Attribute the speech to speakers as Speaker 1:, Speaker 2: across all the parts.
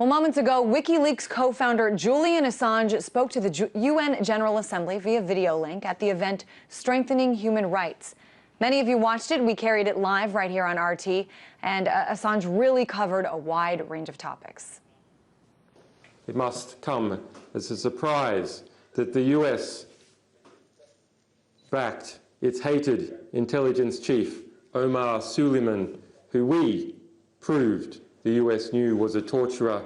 Speaker 1: Well, moments ago, WikiLeaks co-founder Julian Assange spoke to the UN General Assembly via video link at the event Strengthening Human Rights. Many of you watched it. We carried it live right here on RT, and Assange really covered a wide range of topics.
Speaker 2: It must come as a surprise that the US backed its hated intelligence chief, Omar Suleiman, who we proved the US knew was a torturer,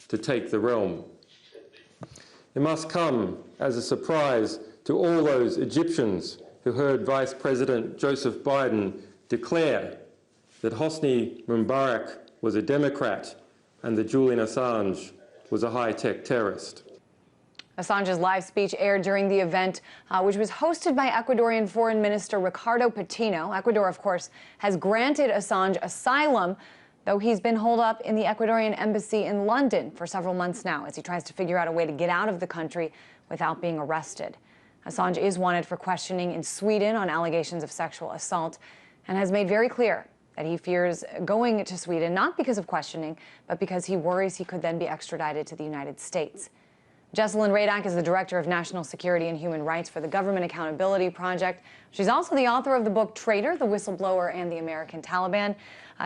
Speaker 2: to take the realm. It must come as a surprise to all those Egyptians who heard Vice President Joseph Biden declare that Hosni Mubarak was a Democrat and that Julian Assange was a high-tech terrorist.
Speaker 1: Assange's live speech aired during the event, which was hosted by Ecuadorian Foreign Minister Ricardo Patino. Ecuador, of course, has granted Assange asylum, though he's been holed up in the Ecuadorian embassy in London for several months now as he tries to figure out a way to get out of the country without being arrested. Assange is wanted for questioning in Sweden on allegations of sexual assault and has made very clear that he fears going to Sweden not because of questioning, but because he worries he could then be extradited to the United States. Jesselyn Radack is the Director of National Security and Human Rights for the Government Accountability Project. She's also the author of the book Traitor, The Whistleblower and the American Taliban.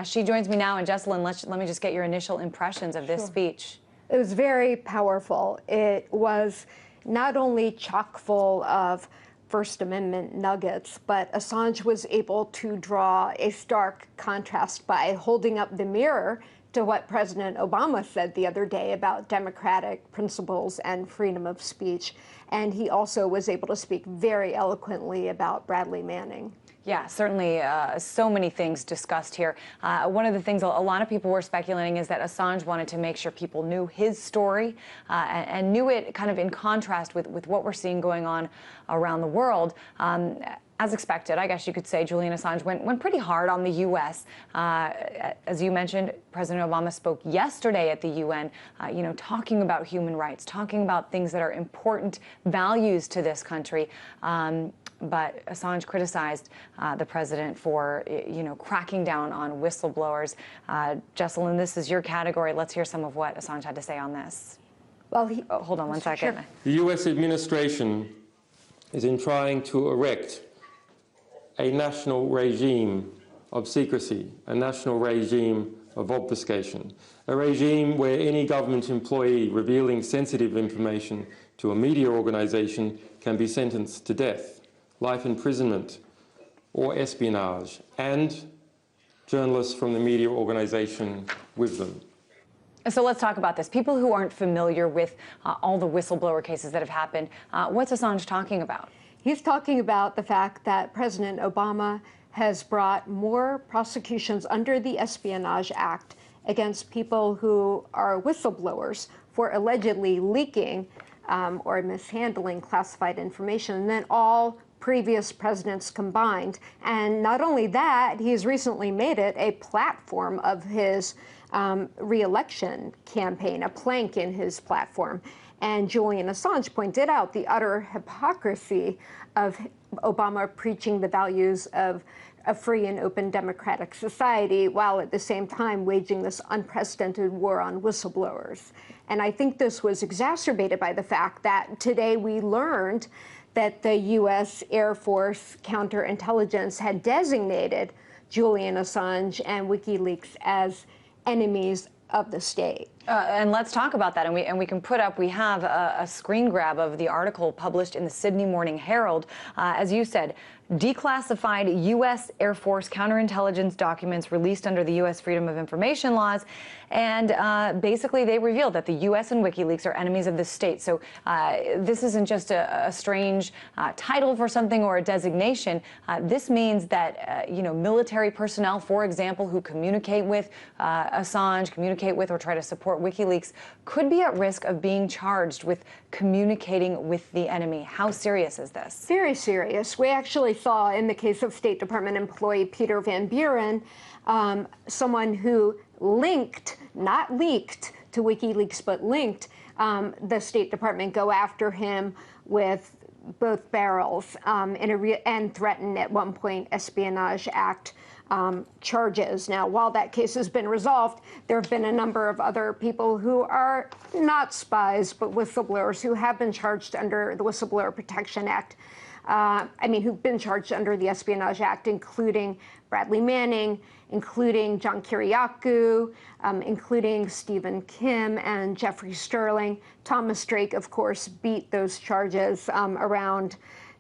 Speaker 1: She joins me now, and Jesselyn, let me just get your initial impressions of this speech.
Speaker 3: It was very powerful. It was not only chock full of First Amendment nuggets, but Assange was able to draw a stark contrast by holding up the mirror to what President Obama said the other day about democratic principles and freedom of speech. And he also was able to speak very eloquently about Bradley Manning.
Speaker 1: Yeah, certainly so many things discussed here. One of the things a lot of people were speculating is that Assange wanted to make sure people knew his story and knew it kind of in contrast with what we're seeing going on around the world. As expected, I guess you could say, Julian Assange went pretty hard on the U.S. As you mentioned, President Obama spoke yesterday at the UN, talking about human rights, talking about things that are important values to this country. But Assange criticized the president for, cracking down on whistleblowers. Jesselyn, this is your category. Let's hear some of what Assange had to say on this.
Speaker 3: Well,
Speaker 1: hold on one second.
Speaker 3: Sure.
Speaker 2: The US administration is in trying to erect a national regime of secrecy, a national regime of obfuscation, a regime where any government employee revealing sensitive information to a media organization can be sentenced to death, life imprisonment, or espionage, and journalists from the media organization with them.
Speaker 1: So let's talk about this. People who aren't familiar with all the whistleblower cases that have happened, what's Assange talking about?
Speaker 3: He's talking about the fact that President Obama has brought more prosecutions under the Espionage Act against people who are whistleblowers for allegedly leaking or mishandling classified information than all previous presidents combined. And not only that, he's recently made it a platform of his re-election campaign, a plank in his platform. And Julian Assange pointed out the utter hypocrisy of Obama preaching the values of a free and open democratic society while at the same time waging this unprecedented war on whistleblowers. And I think this was exacerbated by the fact that today we learned that the U.S. Air Force counterintelligence had designated Julian Assange and WikiLeaks as enemies of the state.
Speaker 1: And let's talk about that. And we can put up, we have a screen grab of the article published in the Sydney Morning Herald. As you said, declassified U.S. Air Force counterintelligence documents released under the U.S. Freedom of Information laws. And basically, they revealed that the U.S. and WikiLeaks are enemies of the state. So this isn't just a strange title for something or a designation. This means that, military personnel, for example, who communicate with Assange, communicate with or try to support WikiLeaks, could be at risk of being charged with communicating with the enemy. How serious is this?
Speaker 3: Very serious. We actually saw in the case of State Department employee Peter Van Buren, someone who linked, not leaked to WikiLeaks, but linked, the State Department go after him with both barrels and threaten at one point Espionage Act charges. Now, while that case has been resolved, there have been a number of other people who are not spies, but whistleblowers who have been charged under the Whistleblower Protection Act. Who've been charged under the Espionage Act, including Bradley Manning, including John Kiriakou, including Stephen Kim and Jeffrey Sterling. Thomas Drake, of course, beat those charges around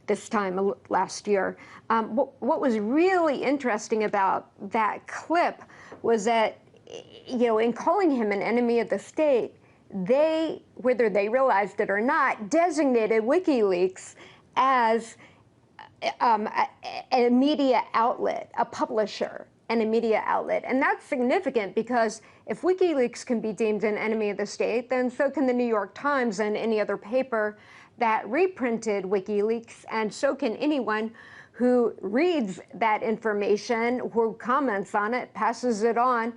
Speaker 3: this time last year. What was really interesting about that clip was that, in calling him an enemy of the state, they, whether they realized it or not, designated WikiLeaks as a media outlet, a publisher, and a media outlet. And that's significant because if WikiLeaks can be deemed an enemy of the state, then so can the New York Times and any other paper that reprinted WikiLeaks, and so can anyone who reads that information, who comments on it, passes it on,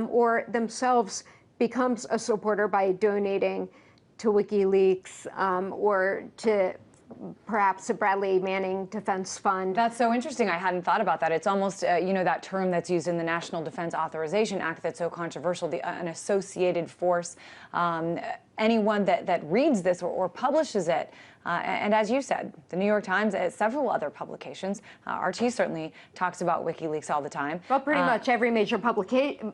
Speaker 3: or themselves becomes a supporter by donating to WikiLeaks or to perhaps a Bradley Manning Defense Fund.
Speaker 1: That's so interesting. I hadn't thought about that. It's almost, that term that's used in the National Defense Authorization Act that's so controversial, an associated force. Anyone that reads this or publishes it, and as you said, the New York Times, several other publications, RT certainly talks about WikiLeaks all the time.
Speaker 3: Well, pretty much every major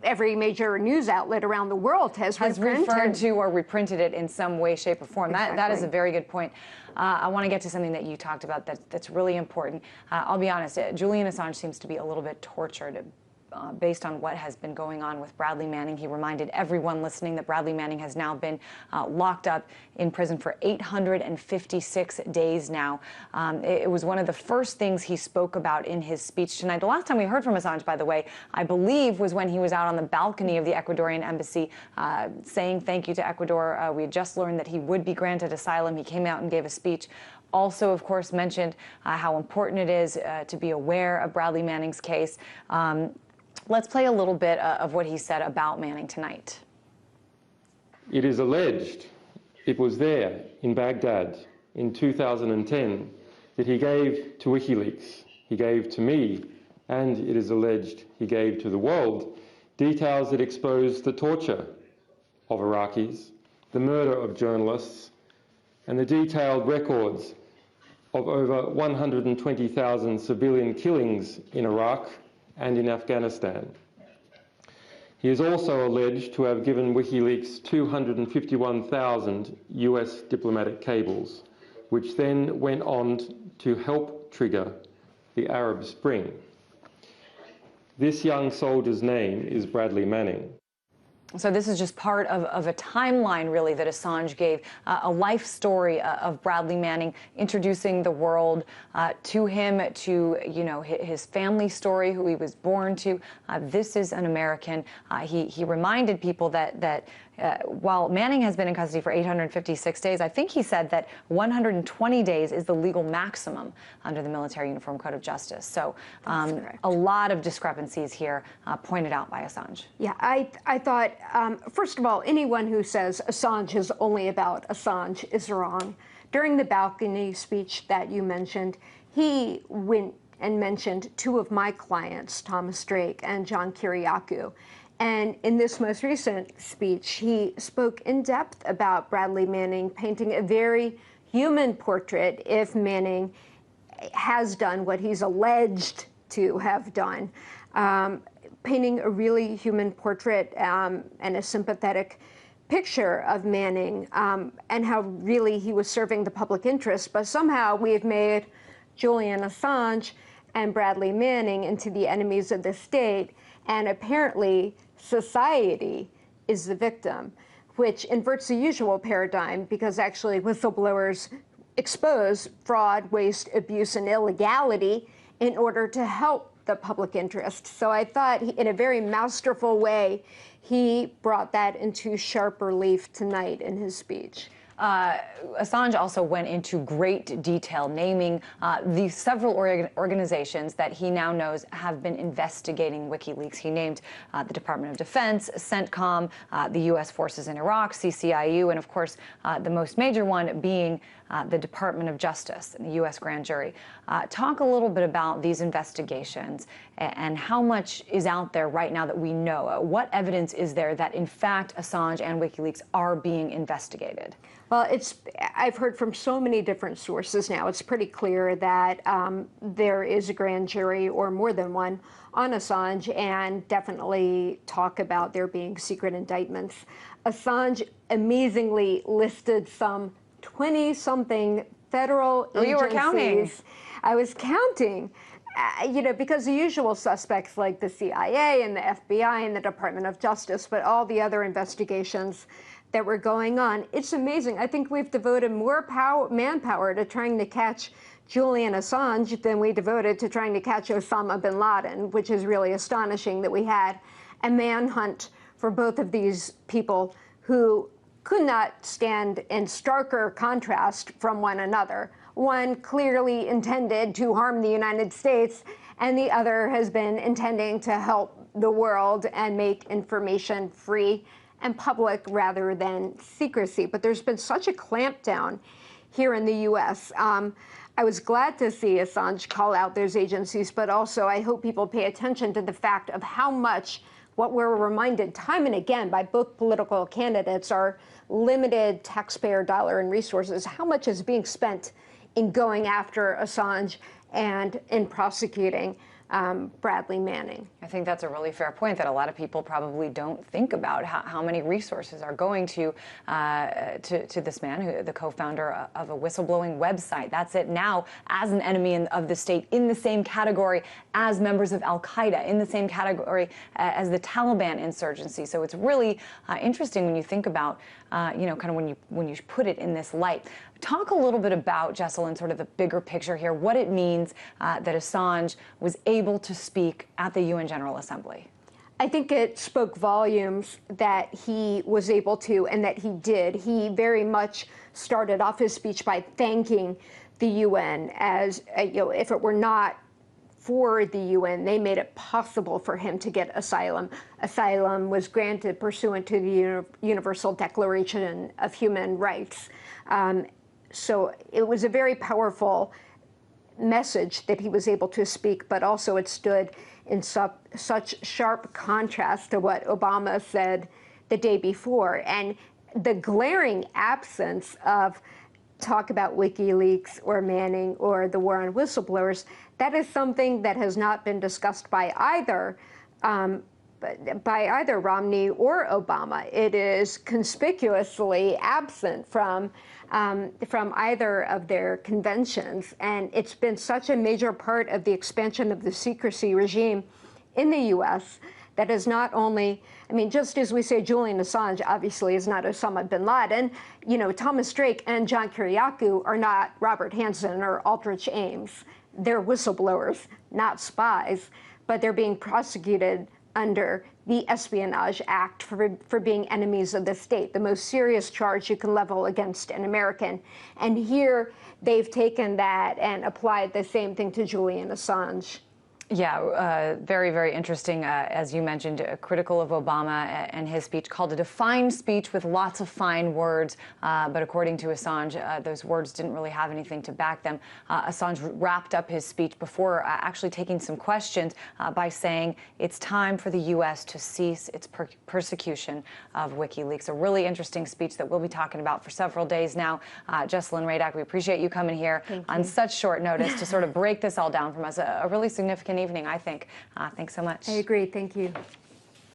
Speaker 3: every major news outlet around the world has
Speaker 1: referred to or reprinted it in some way, shape, or form. Exactly. That is a very good point. I want to get to something that you talked about that's really important. I'll be honest, Julian Assange seems to be a little bit tortured based on what has been going on with Bradley Manning. He reminded everyone listening that Bradley Manning has now been locked up in prison for 856 days now. It was one of the first things he spoke about in his speech tonight. The last time we heard from Assange, by the way, I believe was when he was out on the balcony of the Ecuadorian embassy saying thank you to Ecuador. We had just learned that he would be granted asylum. He came out and gave a speech. Also, of course, mentioned how important it is to be aware of Bradley Manning's case. Let's play a little bit of what he said about Manning tonight.
Speaker 2: It is alleged it was there in Baghdad in 2010 that he gave to WikiLeaks, he gave to me, and it is alleged he gave to the world details that exposed the torture of Iraqis, the murder of journalists, and the detailed records of over 120,000 civilian killings in Iraq and in Afghanistan. He is also alleged to have given WikiLeaks 251,000 US diplomatic cables, which then went on to help trigger the Arab Spring. This young soldier's name is Bradley Manning.
Speaker 1: So this is just part of a timeline, really, that Assange gave, a life story of Bradley Manning, introducing the world to him, to his family story, who he was born to. This is an American. He reminded people that while Manning has been in custody for 856 days, I think he said that 120 days is the legal maximum under the Military Uniform Code of Justice. So a lot of discrepancies here pointed out by Assange.
Speaker 3: Yeah, I thought, first of all, anyone who says Assange is only about Assange is wrong. During the balcony speech that you mentioned, he went and mentioned two of my clients, Thomas Drake and John Kiriakou. And in this most recent speech, he spoke in depth about Bradley Manning, painting a very human portrait if Manning has done what he's alleged to have done, painting a really human portrait and a sympathetic picture of Manning and how really he was serving the public interest. But somehow we have made Julian Assange and Bradley Manning into the enemies of the state, and apparently society is the victim, which inverts the usual paradigm, because actually whistleblowers expose fraud, waste, abuse, and illegality in order to help the public interest. So I thought in a very masterful way, he brought that into sharp relief tonight in his speech.
Speaker 1: Assange also went into great detail, naming the several organizations that he now knows have been investigating WikiLeaks. He named the Department of Defense, CENTCOM, the U.S. forces in Iraq, CCIU, and of course the most major one being the Department of Justice and the U.S. grand jury. Talk a little bit about these investigations and how much is out there right now that we know? What evidence is there that, in fact, Assange and WikiLeaks are being investigated?
Speaker 3: Well, I've heard from so many different sources now. It's pretty clear that there is a grand jury, or more than one, on Assange, and definitely talk about there being secret indictments. Assange amazingly listed some 20-something federal agencies.
Speaker 1: You were counting.
Speaker 3: I was counting. Because the usual suspects like the CIA and the FBI and the Department of Justice, but all the other investigations that were going on. It's amazing. I think we've devoted more manpower to trying to catch Julian Assange than we devoted to trying to catch Osama bin Laden, which is really astonishing that we had a manhunt for both of these people who could not stand in starker contrast from one another. One clearly intended to harm the United States, and the other has been intending to help the world and make information free and public rather than secrecy. But there's been such a clampdown here in the U.S. I was glad to see Assange call out those agencies, but also I hope people pay attention to the fact of how much what we're reminded time and again by both political candidates are limited taxpayer dollar and resources, how much is being spent in going after Assange and in prosecuting Bradley Manning.
Speaker 1: I think that's a really fair point that a lot of people probably don't think about, how many resources are going to this man, the co-founder of a whistleblowing website. That's it now as an enemy of the state, in the same category as members of Al-Qaeda, in the same category as the Taliban insurgency. So it's really interesting when you think about, kind of when you put it in this light. Talk a little bit about, Jesselyn, sort of the bigger picture here, what it means that Assange was able to speak at the UN General Assembly.
Speaker 3: I think it spoke volumes that he was able to, and that he did. He very much started off his speech by thanking the UN as, if it were not for the UN, they made it possible for him to get asylum. Asylum was granted pursuant to the Universal Declaration of Human Rights. So it was a very powerful message that he was able to speak, but also it stood in such sharp contrast to what Obama said the day before. And the glaring absence of talk about WikiLeaks or Manning or the war on whistleblowers, that is something that has not been discussed by either Romney or Obama. It is conspicuously absent from either of their conventions, and it's been such a major part of the expansion of the secrecy regime in the U.S. that is not only, just as we say Julian Assange obviously is not Osama bin Laden, Thomas Drake and John Kiriakou are not Robert Hansen or Aldrich Ames. They're whistleblowers, not spies, but they're being prosecuted under the Espionage Act for being enemies of the state, the most serious charge you can level against an American. And here they've taken that and applied the same thing to Julian Assange.
Speaker 1: Yeah, very, very interesting. As you mentioned, critical of Obama and his speech, called it a fine speech with lots of fine words. But according to Assange, those words didn't really have anything to back them. Assange wrapped up his speech before actually taking some questions by saying it's time for the U.S. to cease its persecution of WikiLeaks. A really interesting speech that we'll be talking about for several days now. Jesselyn Radack, we appreciate you coming here on such short notice to sort of break this all down from us. A really significant evening, I think. Thanks so much.
Speaker 3: I agree. Thank you.